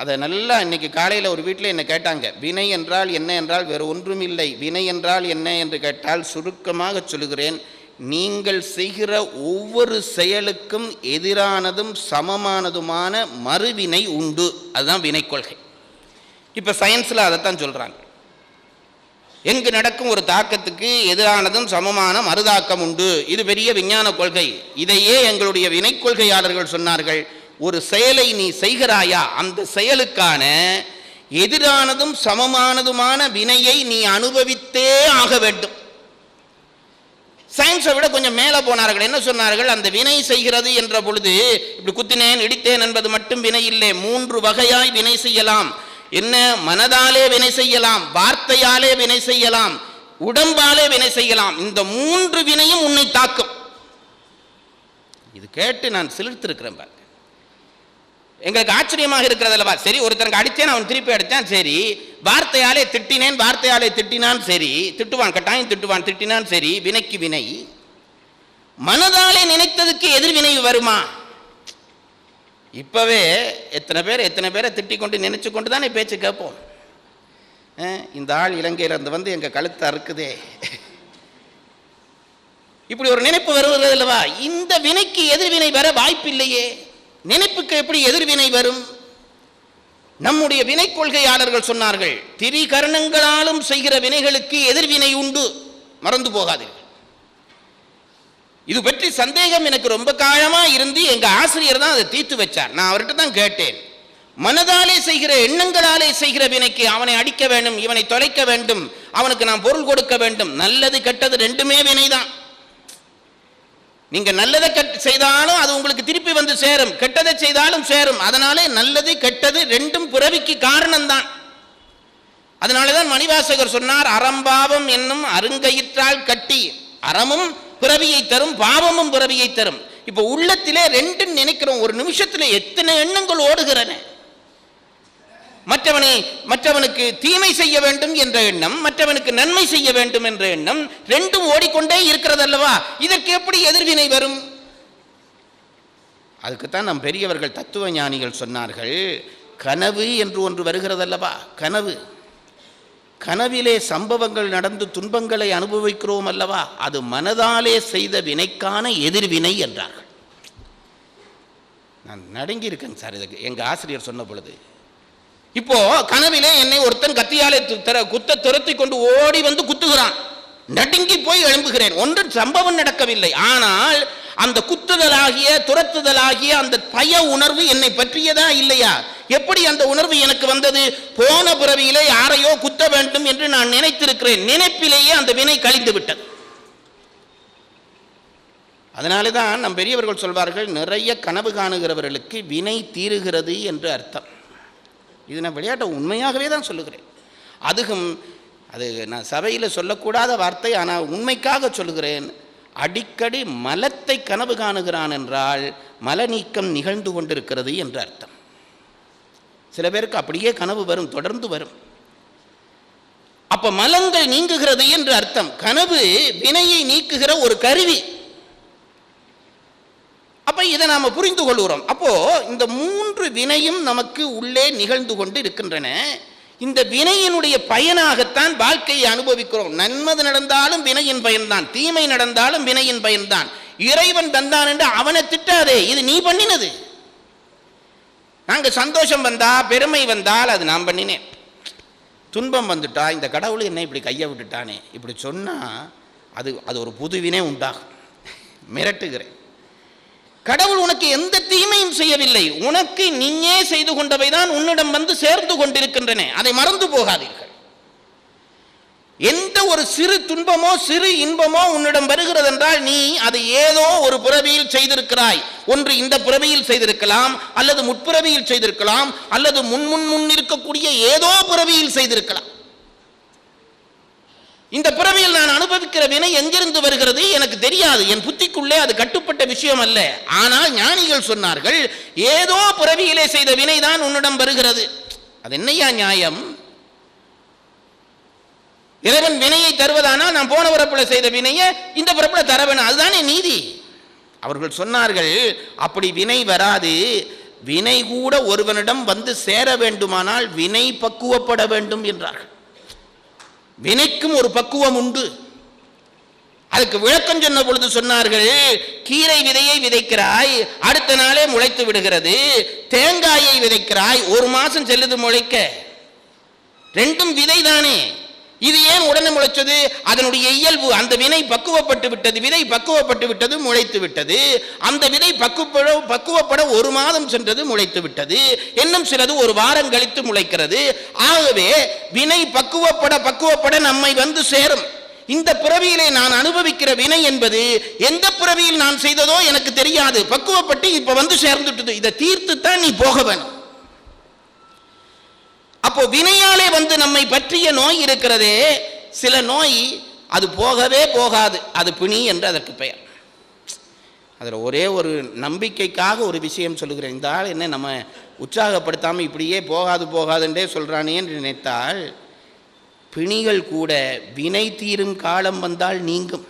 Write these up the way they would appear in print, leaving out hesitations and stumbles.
அதை நல்லா இன்னைக்கு காலையில் ஒரு வீட்டில் என்ன கேட்டாங்க, வினை என்றால் என்ன என்றால் வேறு ஒன்றும் இல்லை, வினை என்றால் என்ன என்று கேட்டால் சுருக்கமாக சொல்லுகிறேன், நீங்கள் செய்கிற ஒவ்வொரு செயலுக்கும் எதிரானதும் சமமானதுமான மறுவினை உண்டு. அதுதான் வினை கொள்கை. இப்போ சயின்ஸில் அதைத்தான் சொல்கிறாங்க. எங்கு நடக்கும் ஒரு தாக்கத்துக்கு எதிரானதும் சமமான மறுதாக்கம் உண்டு. இது பெரிய விஞ்ஞான கொள்கை. இதையே எங்களுடைய வினை கொள்கையாளர்கள் சொன்னார்கள். ஒரு செயலை நீ செய்கிறாயா, அந்த செயலுக்கான எதிரானதும் சமமானதுமான வினையை நீ அனுபவித்தே ஆக வேண்டும். சயின்ஸை விட கொஞ்சம் மேலே போனார்கள். என்ன சொன்னார்கள், அந்த வினை செய்கிறது என்ற பொழுது இப்படி குத்தினேன் இடித்தேன் என்பது மட்டும் வினை இல்லை, 3 வகையாய் வினை செய்யலாம். என்ன, மனதாலே வினை செய்யலாம், வார்த்தையாலே வினை செய்யலாம், உடம்பாலே வினை செய்யலாம். இந்த 3 வினையும் உன்னை தாக்கும். இது கேட்டு நான் சிலிர்த்திருக்கிறேன் பாருங்க. எங்களுக்கு ஆச்சரியமாக இருக்கிறது அல்லவா. சரி, ஒருத்தருக்கு அடித்தேன், அவன் திருப்பி அடித்தான், சரி. வார்த்தையாலே திட்டினேன், வார்த்தையாலே திட்டினான், சரி. திட்டுவான், கட்டாயம் திட்டுவான், திட்டினான், சரி. வினைக்கு வினை. மனதாலே நினைத்ததுக்கு எதிர்வினை வருமா? இப்போவே எத்தனை பேரை திட்டிக் கொண்டு நினைச்சு கொண்டு தானே பேச்சு கேட்போம். இந்த ஆள் இலங்கையிலிருந்து வந்து எங்கள் கழுத்தை அறுக்குதே, இப்படி ஒரு நினைப்பு வருவது அல்லவா. இந்த வினைக்கு எதிர்வினை வர வாய்ப்பில்லையே. நினைப்புக்கு எப்படி எதிர்வினை வரும்? நம்முடைய வினை கொள்கையாளர்கள் சொன்னார்கள், திரிகரணங்களாலும் செய்கிற வினைகளுக்கு எதிர்வினை உண்டு, மறந்து போகாதீர்கள். இது பற்றி சந்தேகம் எனக்கு ரொம்ப காலமாக இருந்து எங்க ஆசிரியர் தான் அதை தீர்த்து வச்சார். நான் அவர்கிட்ட தான் கேட்டேன், மனதாலே செய்கிற எண்ணங்களாலே செய்கிற வினைக்கு அவனை அடிக்க வேண்டும், இவனை தொலைக்க வேண்டும், அவனுக்கு நான் பொருள் கொடுக்க வேண்டும், நல்லது கெட்டது ரெண்டுமே வினைதான். நீங்க நல்லதை செய்தாலும் அது உங்களுக்கு திருப்பி வந்து சேரும், கெட்டதை செய்தாலும் சேரும். அதனாலே நல்லது கெட்டது ரெண்டும் பிறவிக்கு காரணம்தான். அதனாலதான் மணிவாசகர் சொன்னார், அறம்பாவம் என்னும் அருங்கயிற்றால் கட்டி அறமும் பிறவியை தரும், பாவமும் பிறவியை தரும். இப்ப உள்ளத்திலே ரெண்டும் நினைக்கிறோம். ஒரு நிமிஷத்துல எத்தனை எண்ணங்கள் ஓடுகிறன. மற்றவனுக்கு தீமை செய்ய வேண்டும் என்ற எண்ணம், மற்றவனுக்கு நன்மை செய்ய வேண்டும் என்ற எண்ணம், ரெண்டும் ஓடிக்கொண்டே இருக்கிறது அல்லவா. இதற்கு எப்படி எதிர்வினை வரும்? அதுக்குத்தான் நம் பெரியவர்கள் தத்துவ ஞானிகள் சொன்னார்கள், கனவு என்று ஒன்று வருகிறது அல்லவா. கனவிலே சம்பவங்கள் நடந்து துன்பங்களை அனுபவிக்கிறோம் அல்லவா, அது மனதாலே செய்த வினைக்கான எதிர்வினை என்றார்கள். நான் நடுங்கி இருக்கேன் சார் இதுக்கு எங்க ஆசிரியர் சொன்ன பொழுது. இப்போ கனவிலே என்னை ஒருத்தன் கத்தியாலே குத்த துரத்தி கொண்டு ஓடி வந்து குத்துகிறான், நடுங்கி போய் எழும்புகிறேன். ஒன்றும் சம்பவம் நடக்கவில்லை, ஆனால் அந்த குத்துதலாகிய துரத்துதலாகிய அந்த பய உணர்வு என்னை பற்றியதா இல்லையா? எப்படி அந்த உணர்வு எனக்கு வந்தது? போன பிறவியிலே யாரையோ குத்த வேண்டும் என்று நான் நினைத்திருக்கிறேன், நினைப்பிலேயே அந்த வினை கழிந்து விட்டது. அதனால்தான் நம் பெரியவர்கள் சொல்வார்கள், நிறைய கனவு காணுகிறவர்களுக்கு வினை தீருகிறது என்று அர்த்தம். இது நான் விளையாட்டை உண்மையாகவே தான் சொல்லுகிறேன். அது நான் சபையில் சொல்லக்கூடாத வார்த்தை, ஆனால் உண்மைக்காக சொல்லுகிறேன். அடிக்கடி மலத்தை கனவு காணுகிறான் என்றால் மல நீக்கம் நிகழ்ந்து கொண்டிருக்கிறது என்று அர்த்தம். சில பேருக்கு அப்படியே கனவு வரும், தொடர்ந்து வரும். அப்ப மலங்கள் நீங்குகிறது என்று அர்த்தம். கனவு வினையை நீக்குகிற ஒரு கருவி. அப்ப இதை நாம புரிந்து கொள்கிறோம். அப்போ இந்த 3 வினையும் நமக்கு உள்ளே நிகழ்ந்து கொண்டு இருக்கின்றன. இந்த வினையினுடைய பயனாகத்தான் வாழ்க்கையை அனுபவிக்கிறோம். நன்மது நடந்தாலும் வினையின் பயன்தான், தீமை நடந்தாலும் வினையின் பயன்தான். இறைவன் தந்தான் என்று அவனை திட்டாதே, இது நீ பண்ணினது. நாங்க சந்தோஷம் வந்தா பெருமை வந்தால் அது நான் பண்ணினேன், துன்பம் வந்துட்டா இந்த கடவுள் என்ன இப்படி கையை விட்டுட்டானே இப்படி சொன்னா அது ஒரு புது வினை உண்டாகும். மிரட்டுகிறேன். கடவுள் உனக்கு எந்த தீமையும் செய்யவில்லை, உனக்கு நீயே செய்து கொண்டவைதான் உன்னிடம் வந்து சேர்ந்து கொண்டிருக்கின்றன. அதை மறந்து போகாதீர்கள். எந்த ஒரு சிறு துன்பமோ சிறு இன்பமோ உன்னிடம் வருகிறது என்றால் நீ அது ஏதோ ஒரு பிறவியில் செய்திருக்கிறாய். ஒன்று இந்த பிறவியில் செய்திருக்கலாம், அல்லது முற்பிறவியில் செய்திருக்கலாம், அல்லது முன் இருக்கக்கூடிய ஏதோ பிறவியில் செய்திருக்கலாம். இந்த பிறவியில் நான் அனுபவிக்கிற வினை எங்கிருந்து வருகிறது எனக்கு தெரியாது, என் புத்திக்குள்ளே அது கட்டுப்பட்ட விஷயம் அல்ல. ஆனால் ஞானிகள் சொன்னார்கள், ஏதோ பிறவியிலே செய்த வினைதான் உன்னிடம் வருகிறது. அது என்னையா நியாயம்? இறைவன் வினையை தருவதானா நான் போன பிறப்பில் செய்த வினையை இந்த பிறப்பில் தர வேணும், அதுதானே நீதி. அவர்கள் சொன்னார்கள், அப்படி வினை வராது. வினை கூட ஒருவனிடம் வந்து சேர வேண்டுமானால் வினை பக்குவப்பட வேண்டும் என்றார்கள். வினைக்கும் ஒரு பக்குவம் உண்டு. அதுக்கு விளக்கம் சொன்ன பொழுது சொன்னார்கள், கீரை விதையை விதைக்கிறாய், அடுத்த நாளே முளைத்து விடுகிறது. தேங்காயை விதைக்கிறாய், ஒரு மாசம் செல்லுது முளைக்க. ரெண்டும் விதை தானே, இது ஏன் உடனே முளைச்சது? அதனுடைய இயல்பு. அந்த வினை பக்குவப்பட்டு விட்டது, விதை பக்குவப்பட்டு விட்டது, முளைத்து விட்டது. அந்த விதை பக்குவப்பட ஒரு மாதம் சென்றது, முளைத்து விட்டது. இன்னும் சிலது ஒரு வாரம் கழித்து முளைக்கிறது. ஆகவே வினை பக்குவப்பட நம்மை வந்து சேரும். இந்த பிறவியிலே நான் அனுபவிக்கிற வினை என்பது எந்த பிறவியில் நான் செய்ததோ எனக்கு தெரியாது, பக்குவப்பட்டு இப்ப வந்து சேர்ந்துட்டது. இதை தீர்த்து தான் நீ போக வேணும். அப்போ வினையாலே வந்து நம்மை பற்றிய நோய் இருக்கிறதே, சில நோய் அது போகவே போகாது, அது பிணி என்று அதற்கு பெயர். அதில் ஒரே ஒரு நம்பிக்கைக்காக ஒரு விஷயம் சொல்லுகிறேன். இந்த ஆள் என்ன நம்ம உற்சாகப்படுத்தாமல் இப்படியே போகாதுன்றே சொல்கிறானே என்று நினைத்தால், பிணிகள் கூட வினை தீரும் காலம் வந்தால் நீங்கும்.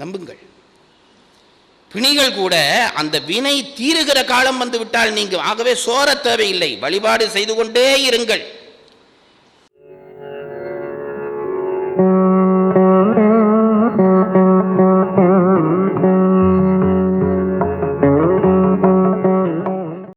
நம்புங்கள், பிணிகள் கூட அந்த வினை தீருகிற காலம் வந்து விட்டால் நீங்கும். ஆகவே சோர தேவையில்லை, வழிபாடு செய்து கொண்டே இருங்கள்.